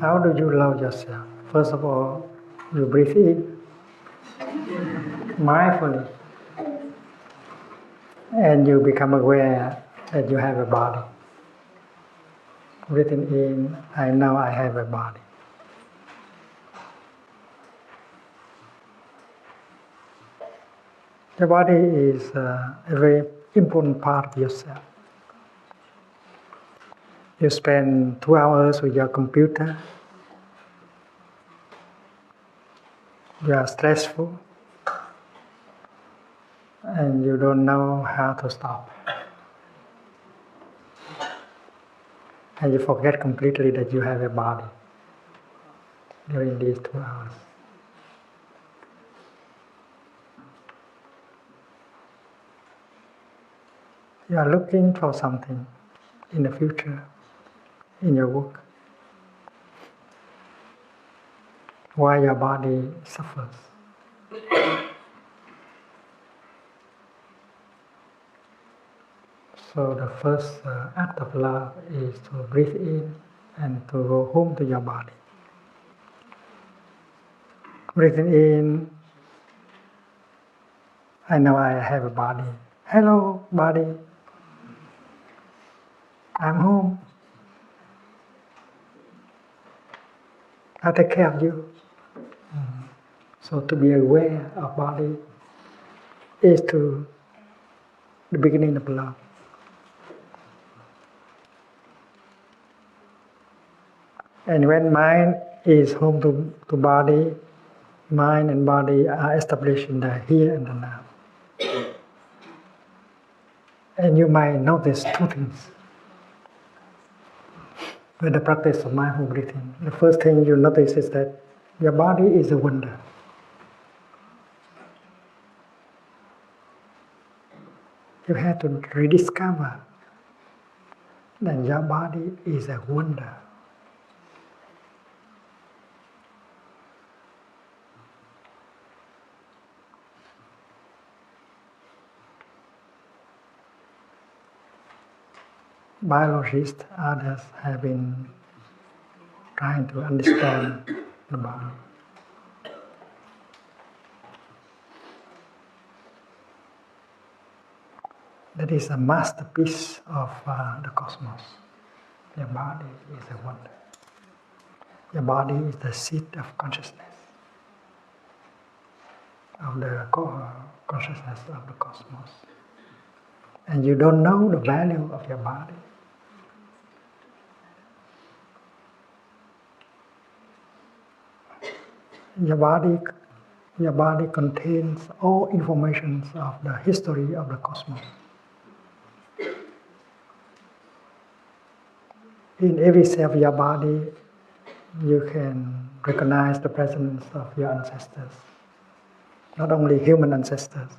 How do you love yourself? First of all, you breathe in mindfully, and you become aware that you have a body. Breathing in, I know I have a body. The body is a very important part of yourself. You spend 2 hours with your computer. You are stressful, and you don't know how to stop. And you forget completely that you have a body during these 2 hours. You are looking for something in the future, in your work. Why your body suffers. So the first act of love is to breathe in and to go home to your body. Breathing in, I know I have a body. Hello, body. I'm home. I'll take care of you. So to be aware of body is to the beginning of love. And when mind is home to body, mind and body are established in the here and the now. And you might notice two things with the practice of mindful breathing. The first thing you notice is that your body is a wonder. You have to rediscover that your body is a wonder. Biologists, others have been trying to understand the body. That is a masterpiece of the cosmos. Your body is a wonder. Your body is the seat of consciousness, of the consciousness of the cosmos. And you don't know the value of your body. Your body contains all information of the history of the cosmos. In every cell of your body, you can recognize the presence of your ancestors. Not only human ancestors,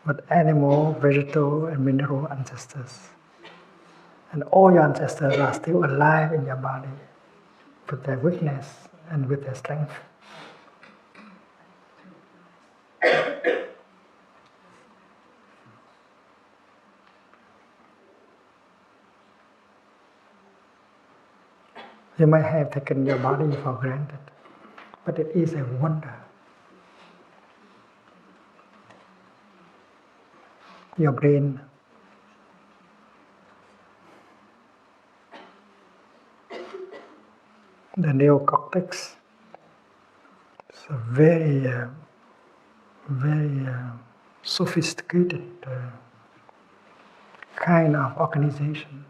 but animal, vegetal, and mineral ancestors. And all your ancestors are still alive in your body, with their weakness and with their strength. You might have taken your body for granted, but it is a wonder. Your brain, the neocortex, is a very sophisticated kind of organization.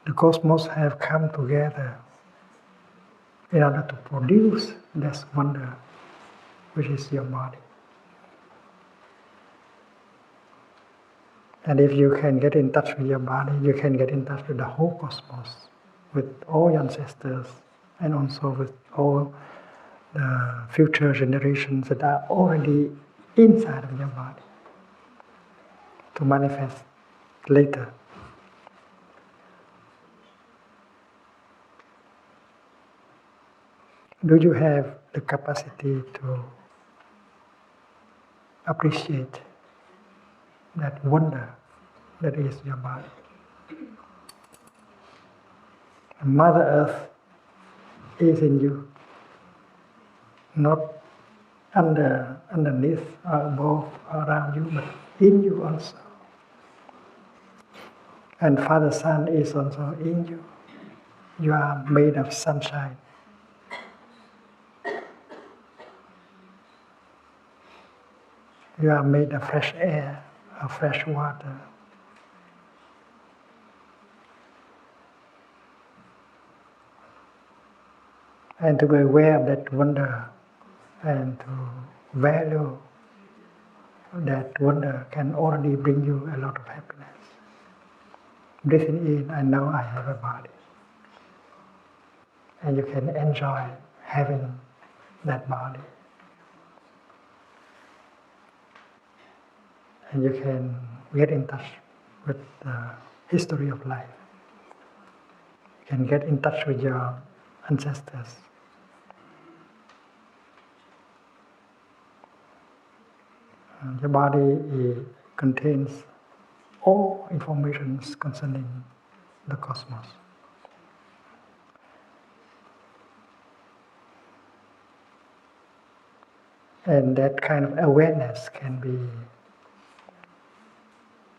The cosmos have come together in order to produce this wonder, which is your body. And if you can get in touch with your body, you can get in touch with the whole cosmos, with all your ancestors, and also with all the future generations that are already inside of your body to manifest later. Do you have the capacity to appreciate that wonder that is your body? Mother Earth is in you, not underneath or above or around you, but in you also. And Father Sun is also in you. You are made of sunshine. You are made of fresh air, of fresh water. And to be aware of that wonder and to value that wonder can already bring you a lot of happiness. Breathing in, I know I have a body. And you can enjoy having that body. And you can get in touch with the history of life. You can get in touch with your ancestors. Your body contains all information concerning the cosmos. And that kind of awareness can be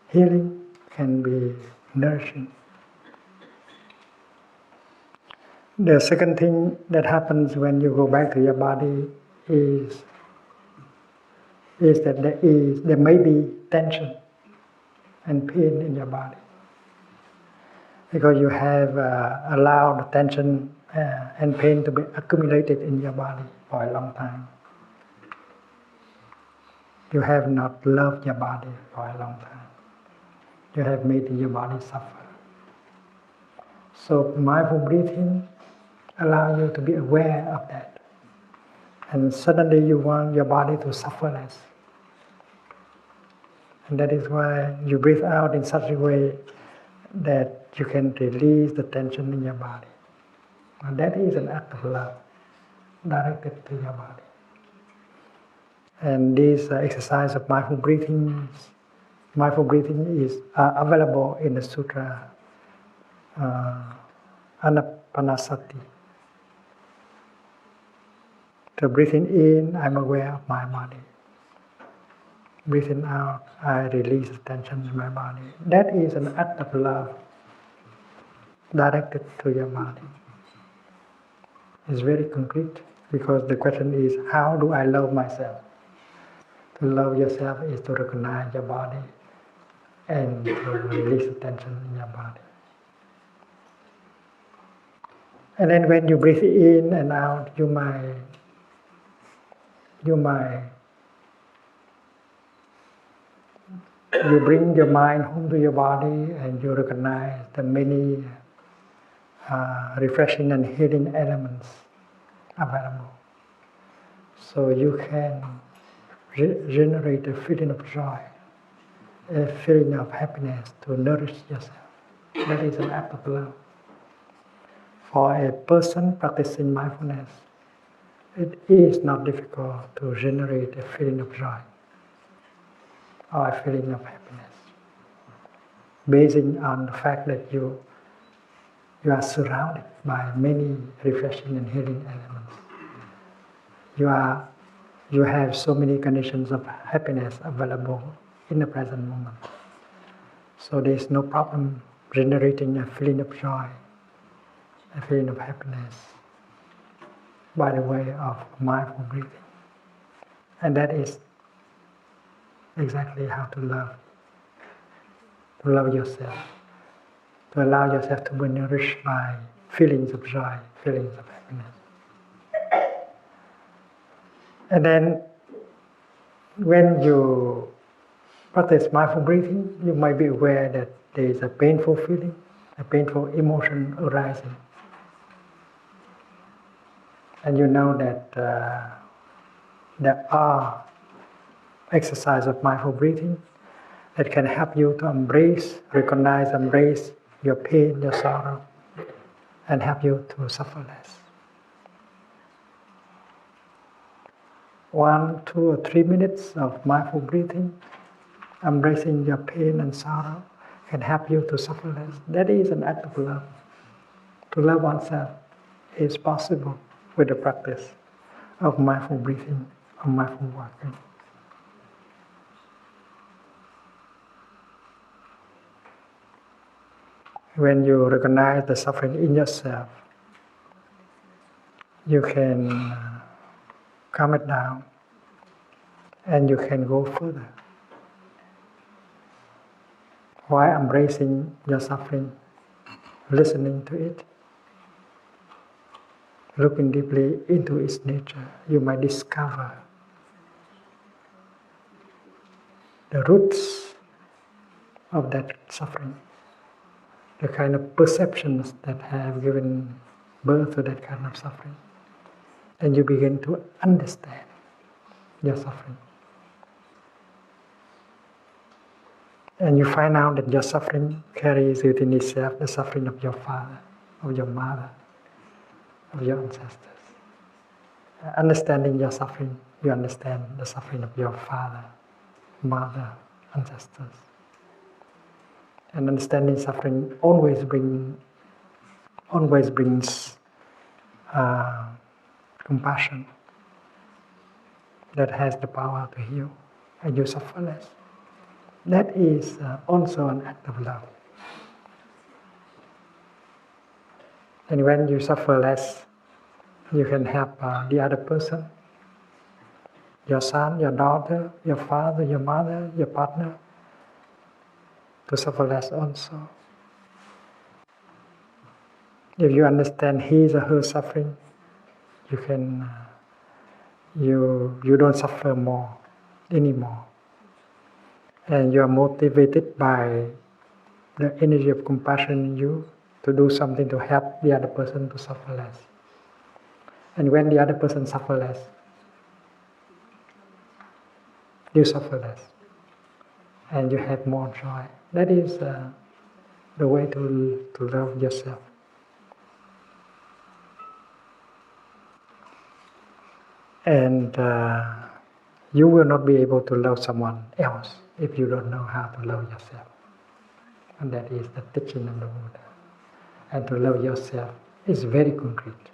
healing, can be nourishing. The second thing that happens when you go back to your body is that there may be tension and pain in your body. Because you have allowed tension and pain to be accumulated in your body for a long time. You have not loved your body for a long time. You have made your body suffer. So mindful breathing allows you to be aware of that. And suddenly you want your body to suffer less. And that is why you breathe out in such a way that you can release the tension in your body. And that is an act of love directed to your body. And this exercise of mindful breathing is available in the sutra Anapanasati. So breathing in, I'm aware of my body. Breathing out, I release the tension in my body. That is an act of love directed to your body. It's very concrete because the question is, how do I love myself? To love yourself is to recognize your body and to release the tension in your body. And then when you breathe in and out, you bring your mind home to your body and you recognize the many refreshing and healing elements available. So you can generate a feeling of joy, a feeling of happiness to nourish yourself. That is an act of love. For a person practicing mindfulness, it is not difficult to generate a feeling of joy or a feeling of happiness, basing on the fact that you are surrounded by many refreshing and healing elements. You have so many conditions of happiness available in the present moment. So there is no problem generating a feeling of joy, a feeling of happiness by the way of mindful breathing. And that is exactly how to love yourself, to allow yourself to be nourished by feelings of joy, feelings of happiness. And then when you practice mindful breathing, you might be aware that there is a painful feeling, a painful emotion arising. And you know that there are exercises of mindful breathing that can help you to embrace your pain, your sorrow, and help you to suffer less. 1, 2, or 3 minutes of mindful breathing, embracing your pain and sorrow, can help you to suffer less. That is an act of love. To love oneself is possible with the practice of mindful breathing, of mindful walking. When you recognize the suffering in yourself, you can calm it down and you can go further. While embracing your suffering, listening to it, looking deeply into its nature, you might discover the roots of that suffering, the kind of perceptions that have given birth to that kind of suffering. And you begin to understand your suffering. And you find out that your suffering carries within itself the suffering of your father, of your mother, of your ancestors. Understanding your suffering, you understand the suffering of your father, mother, ancestors. And understanding suffering always brings compassion that has the power to heal, and you suffer less. That is also an act of love. And when you suffer less, you can help the other person, your son, your daughter, your father, your mother, your partner, to suffer less also. If you understand his or her suffering, you can you don't suffer more anymore, and you are motivated by the energy of compassion in you to do something to help the other person to suffer less. And when the other person suffers less, you suffer less, and you have more joy. That is the way to love yourself. And you will not be able to love someone else if you don't know how to love yourself. And that is the teaching of the Buddha. And to love yourself is very concrete.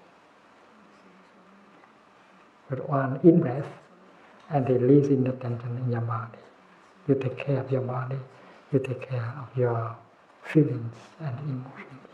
With one in-breath and releasing the tension in your body. You take care of your body, you take care of your feelings and emotions.